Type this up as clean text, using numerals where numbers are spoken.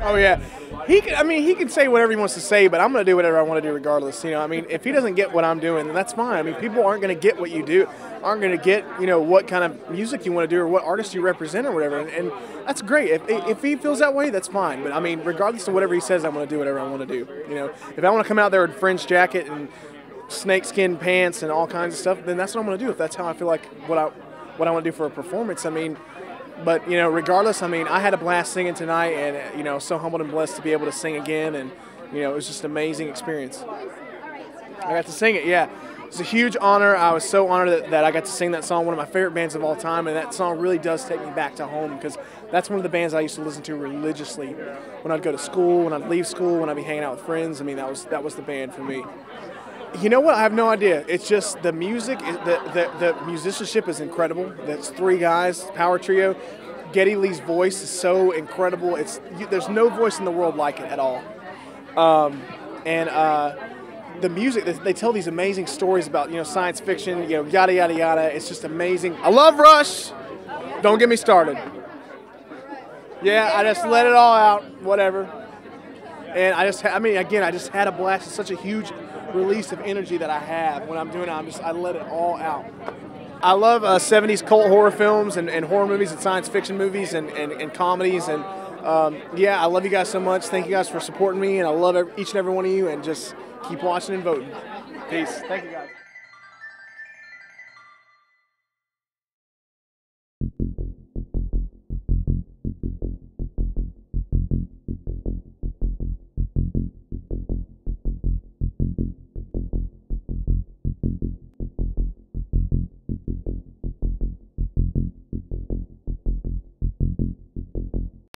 Oh yeah, I mean, he can say whatever he wants to say, but I'm going to do whatever I want to do regardless. You know, I mean, if he doesn't get what I'm doing, then that's fine. I mean, people aren't going to get what you do, aren't going to get what kind of music you want to do or what artist you represent or whatever, and that's great. If he feels that way, that's fine. But I mean, regardless of whatever he says, I'm going to do whatever I want to do. You know, if I want to come out there with fringe jacket and snakeskin pants and all kinds of stuff, then that's what I'm going to do. If that's how I feel like what I want to do for a performance, I mean. But, regardless, I mean, I had a blast singing tonight and, so humbled and blessed to be able to sing again. And, it was just an amazing experience. I got to sing it, yeah. It's a huge honor. I was so honored that I got to sing that song, one of my favorite bands of all time. And that song really does take me back to home because that's one of the bands I used to listen to religiously when I'd go to school, when I'd leave school, when I'd be hanging out with friends. I mean, that was the band for me. You know what? I have no idea. It's just the music, the musicianship is incredible. That's three guys, power trio. Geddy Lee's voice is so incredible. There's no voice in the world like it at all. The music, they tell these amazing stories about science fiction, yada yada yada. It's just amazing. I love Rush. Don't get me started. Yeah, I just let it all out. Whatever. And I just had a blast. It's such a huge release of energy that I have when I'm doing it. I let it all out. I love 70s cult horror films and horror movies and science fiction movies and comedies. And yeah, I love you guys so much. Thank you guys for supporting me. And I love each and every one of you. And just keep watching and voting. Peace. Thank you guys.